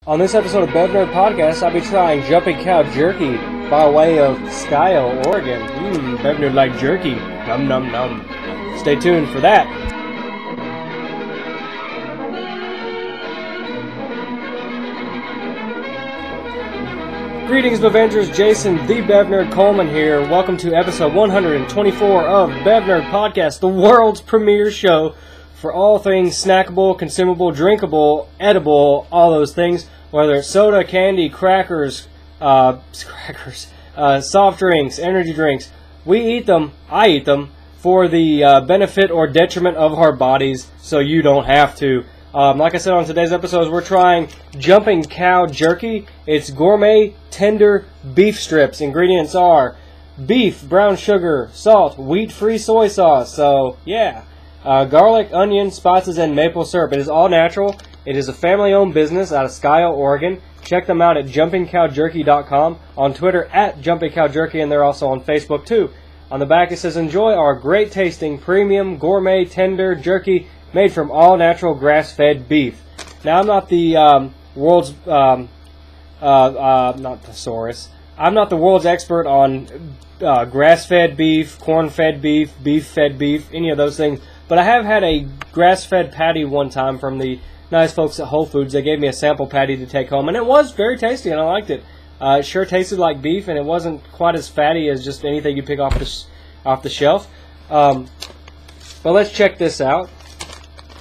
On this episode of BevNerd Podcast, I'll be trying jumping cow jerky by way of Skyle, Oregon. BevNerd like jerky. Num num num. Stay tuned for that. Greetings, Avengers. Jason, the BevNerd Coleman here. Welcome to episode 124 of BevNerd Podcast, the world's premiere show for all things snackable, consumable, drinkable, edible, all those things. Whether it's soda, candy, crackers, soft drinks, energy drinks, we eat them, I eat them, for the benefit or detriment of our bodies, so you don't have to. Like I said on today's episodes, we're trying jumping cow jerky. It's gourmet, tender beef strips. Ingredients are beef, brown sugar, salt, wheat-free soy sauce, so yeah. Garlic, onion, spices, and maple syrup. It is all natural. It is a family-owned business out of Skyle, Oregon. Check them out at jumpingcowjerky.com, on Twitter at jumpingcowjerky, and they're also on Facebook too. On the back it says, enjoy our great-tasting, premium, gourmet, tender jerky made from all-natural grass-fed beef. Now, I'm not the world's, not thesaurus. I'm not the world's expert on grass-fed beef, corn-fed beef, beef-fed beef, any of those things. But I have had a grass-fed patty one time from the nice folks at Whole Foods. They gave me a sample patty to take home, and it was very tasty, and I liked it. It sure tasted like beef, and it wasn't quite as fatty as just anything you pick off the shelf. But let's check this out.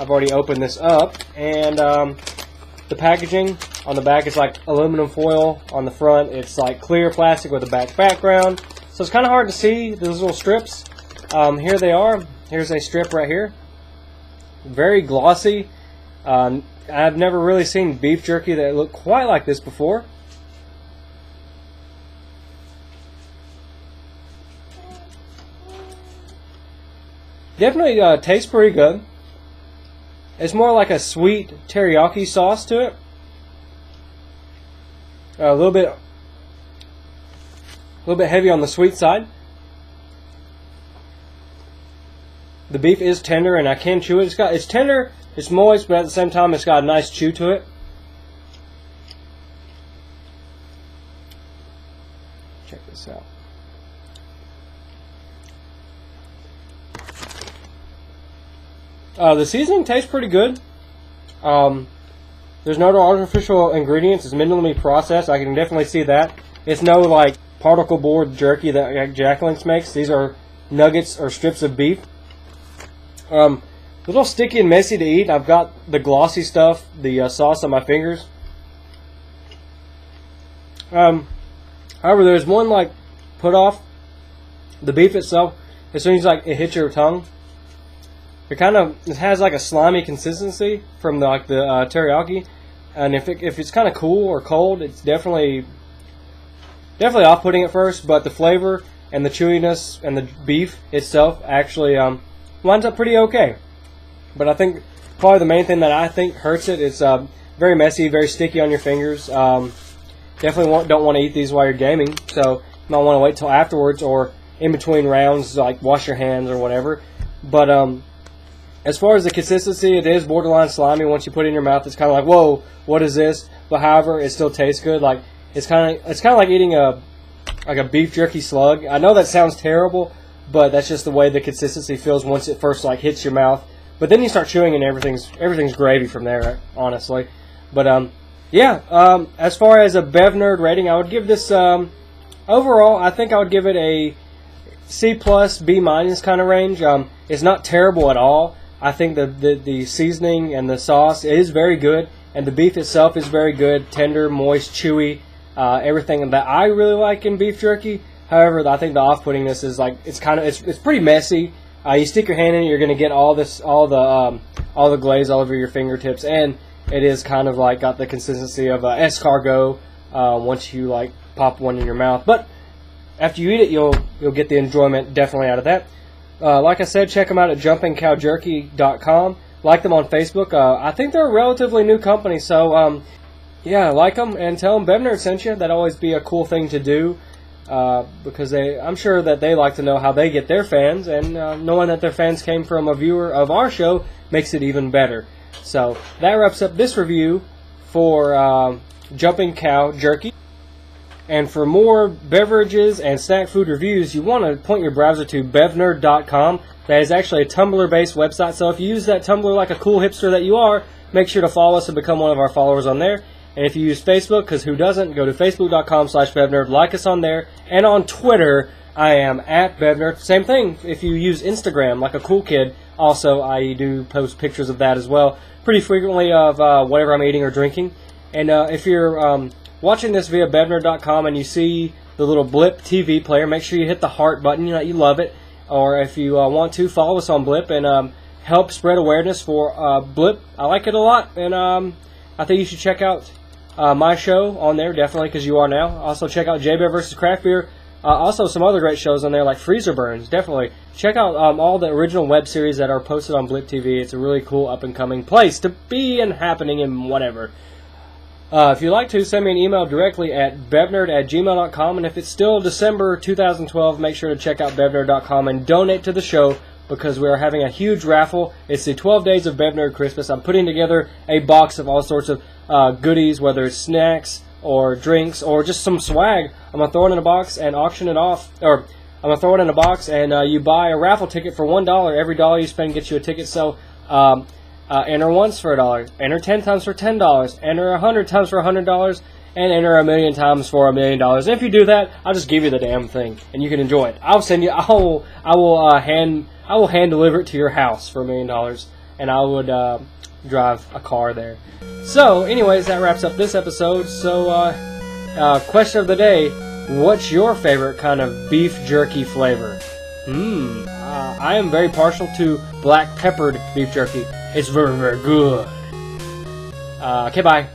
I've already opened this up, and the packaging on the back is like aluminum foil. On the front, it's like clear plastic with a black background, so it's kind of hard to see those little strips. Here they are. Here's a strip right here. Very glossy. I've never really seen beef jerky that looked quite like this before. Definitely tastes pretty good. It's more like a sweet teriyaki sauce to it. A little bit heavy on the sweet side. The beef is tender, and I can chew it. It's tender, it's moist, but at the same time, it's got a nice chew to it. Check this out. The seasoning tastes pretty good. There's no artificial ingredients. It's minimally processed. I can definitely see that. It's no like particle board jerky that Jacqueline's makes. These are nuggets or strips of beef. A little sticky and messy to eat. I've got the glossy stuff, the sauce on my fingers. However, there's one like put off. The beef itself, as soon as like it hits your tongue, it has like a slimy consistency from the teriyaki, and if it's kind of cool or cold, it's definitely off-putting at first. But the flavor and the chewiness and the beef itself actually winds up pretty okay. But I think probably the main thing that I think hurts it is very messy, very sticky on your fingers. Definitely don't want to eat these while you're gaming, so you might want to wait till afterwards or in between rounds, like wash your hands or whatever. But as far as the consistency, it is borderline slimy. Once you put it in your mouth, it's kind of like, whoa, what is this? But however, it still tastes good. Like it's kind of like eating a beef jerky slug. I know that sounds terrible, but that's just the way the consistency feels once it first like hits your mouth. But then you start chewing, and everything's gravy from there, honestly. But yeah. As far as a BevNerd rating, I would give this overall. I think I would give it a C+, B- kind of range. It's not terrible at all. I think the seasoning and the sauce is very good, and the beef itself is very good, tender, moist, chewy, everything that I really like in beef jerky. However, I think the off-puttingness is like it's pretty messy. You stick your hand in it, you're gonna get all the glaze all over your fingertips, and it is kind of like got the consistency of escargot once you like pop one in your mouth. But after you eat it, you'll get the enjoyment definitely out of that. Like I said, check them out at jumpingcowjerky.com. Like them on Facebook. I think they're a relatively new company, so yeah, like them and tell them BevNerd sent you. That'd always be a cool thing to do. Because I'm sure that they like to know how they get their fans, and knowing that their fans came from a viewer of our show makes it even better. So that wraps up this review for Jumping Cow Jerky. And for more beverages and snack food reviews, you want to point your browser to BevNerd.com. That is actually a Tumblr-based website, so if you use that Tumblr like a cool hipster that you are, make sure to follow us and become one of our followers on there. And if you use Facebook, because who doesn't, go to Facebook.com/BevNerd, like us on there. And on Twitter, I am at BevNerd. Same thing if you use Instagram like a cool kid. Also, I do post pictures of that as well, pretty frequently of whatever I'm eating or drinking. And if you're watching this via BevNerd.com and you see the little Blip TV player, make sure you hit the heart button, you love it. Or if you want to, follow us on Blip and help spread awareness for Blip. I like it a lot, and I think you should check out my show on there, definitely, because you are now. Also, check out JBev vs. Craft Beer. Also, some other great shows on there, like Freezer Burns, definitely. Check out all the original web series that are posted on Blip TV. It's a really cool, up-and-coming place to be and happening and whatever. If you'd like to, send me an email directly at bevnerd@gmail.com. And if it's still December 2012, make sure to check out bevnerd.com and donate to the show, because we are having a huge raffle. It's the 12 Days of BevNerd Christmas. I'm putting together a box of all sorts of goodies, whether it's snacks or drinks or just some swag. I'm going to throw it in a box and auction it off. Or I'm going to throw it in a box, and you buy a raffle ticket for $1. Every dollar you spend gets you a ticket. So enter once for $1, enter 10 times for $10, enter 100 times for $100, and enter 1,000,000 times for $1 million. And if you do that, I'll just give you the damn thing, and you can enjoy it. I'll send you. I will hand deliver it to your house for $1 million, and I would drive a car there. So, anyways, that wraps up this episode. So, question of the day: what's your favorite kind of beef jerky flavor? I am very partial to black peppered beef jerky. It's very, very good. Okay, bye.